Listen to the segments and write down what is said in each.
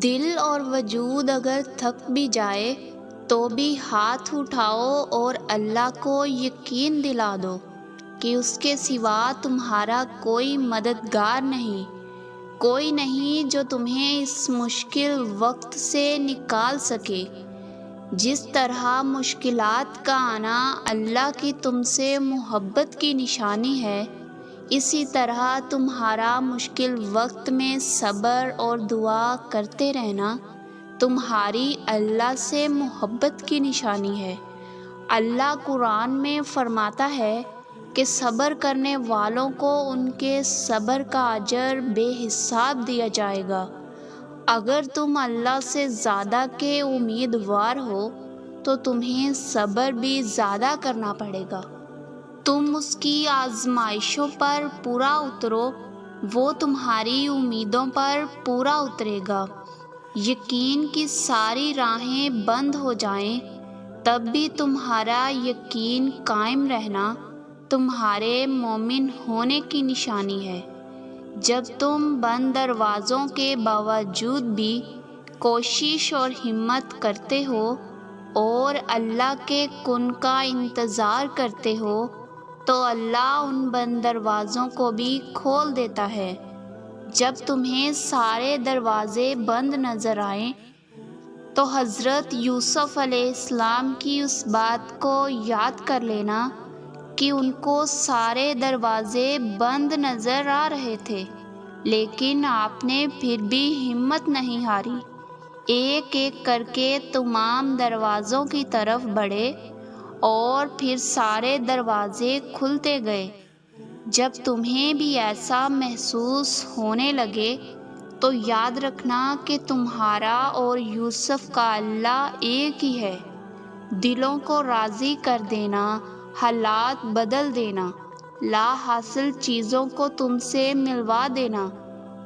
دل اور وجود اگر تھک بھی جائے تو بھی ہاتھ اٹھاؤ اور اللہ کو یقین دلا دو کہ اس کے سوا تمہارا کوئی مددگار نہیں، کوئی نہیں جو تمہیں اس مشکل وقت سے نکال سکے۔ جس طرح مشکلات کا آنا اللہ کی تم سے محبت کی نشانی ہے، اسی طرح تمہارا مشکل وقت میں صبر اور دعا کرتے رہنا تمہاری اللہ سے محبت کی نشانی ہے۔ اللہ قرآن میں فرماتا ہے کہ صبر کرنے والوں کو ان کے صبر کا اجر بے حساب دیا جائے گا۔ اگر تم اللہ سے زیادہ کے امیدوار ہو تو تمہیں صبر بھی زیادہ کرنا پڑے گا۔ تم اس کی آزمائشوں پر پورا اترو، وہ تمہاری امیدوں پر پورا اترے گا۔ یقین کی ساری راہیں بند ہو جائیں تب بھی تمہارا یقین قائم رہنا تمہارے مومن ہونے کی نشانی ہے۔ جب تم بند دروازوں کے باوجود بھی کوشش اور ہمت کرتے ہو اور اللہ کے کن کا انتظار کرتے ہو تو اللہ ان بند دروازوں کو بھی کھول دیتا ہے۔ جب تمہیں سارے دروازے بند نظر آئیں تو حضرت یوسف علیہ السلام کی اس بات کو یاد کر لینا کہ ان کو سارے دروازے بند نظر آ رہے تھے، لیکن آپ نے پھر بھی ہمت نہیں ہاری، ایک ایک کر کے تمام دروازوں کی طرف بڑھے اور پھر سارے دروازے کھلتے گئے۔ جب تمہیں بھی ایسا محسوس ہونے لگے تو یاد رکھنا کہ تمہارا اور یوسف کا اللہ ایک ہی ہے۔ دلوں کو راضی کر دینا، حالات بدل دینا، لا حاصل چیزوں کو تم سے ملوا دینا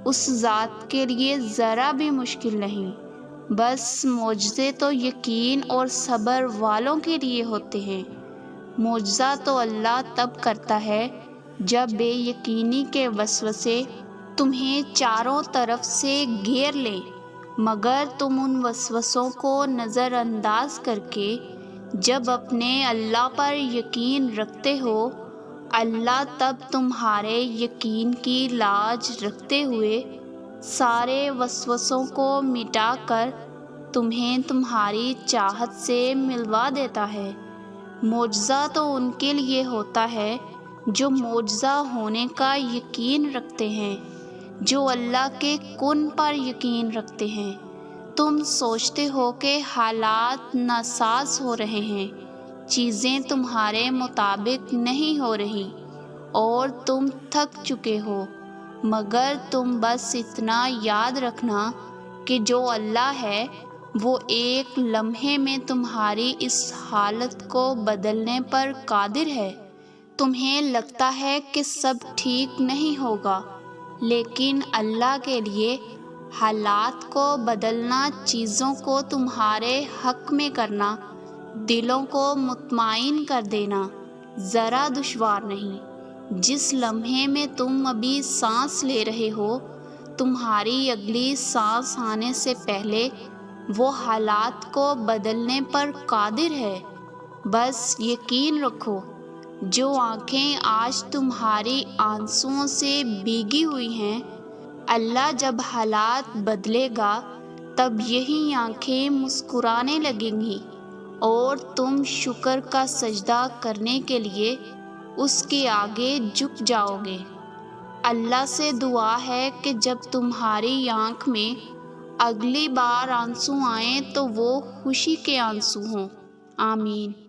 اس ذات کے لیے ذرا بھی مشکل نہیں۔ بس معجزے تو یقین اور صبر والوں کے لیے ہوتے ہیں۔ معجزہ تو اللہ تب کرتا ہے جب بے یقینی کے وسوسے تمہیں چاروں طرف سے گھیر لیں، مگر تم ان وسوسوں کو نظر انداز کر کے جب اپنے اللہ پر یقین رکھتے ہو، اللہ تب تمہارے یقین کی لاج رکھتے ہوئے سارے وسوسوں کو مٹا کر تمہیں تمہاری چاہت سے ملوا دیتا ہے۔ معجزہ تو ان کے لیے ہوتا ہے جو معجزہ ہونے کا یقین رکھتے ہیں، جو اللہ کے کن پر یقین رکھتے ہیں۔ تم سوچتے ہو کہ حالات ناساز ہو رہے ہیں، چیزیں تمہارے مطابق نہیں ہو رہی اور تم تھک چکے ہو، مگر تم بس اتنا یاد رکھنا کہ جو اللہ ہے وہ ایک لمحے میں تمہاری اس حالت کو بدلنے پر قادر ہے۔ تمہیں لگتا ہے کہ سب ٹھیک نہیں ہوگا، لیکن اللہ کے لیے حالات کو بدلنا، چیزوں کو تمہارے حق میں کرنا، دلوں کو مطمئن کر دینا ذرا دشوار نہیں۔ جس لمحے میں تم ابھی سانس لے رہے ہو، تمہاری اگلی سانس آنے سے پہلے وہ حالات کو بدلنے پر قادر ہے۔ بس یقین رکھو، جو آنکھیں آج تمہاری آنسوؤں سے بھیگی ہوئی ہیں، اللہ جب حالات بدلے گا تب یہی آنکھیں مسکرانے لگیں گی اور تم شکر کا سجدہ کرنے کے لیے اس کے آگے جھک جاؤ گے۔ اللہ سے دعا ہے کہ جب تمہاری آنکھ میں اگلی بار آنسو آئیں تو وہ خوشی کے آنسو ہوں۔ آمین۔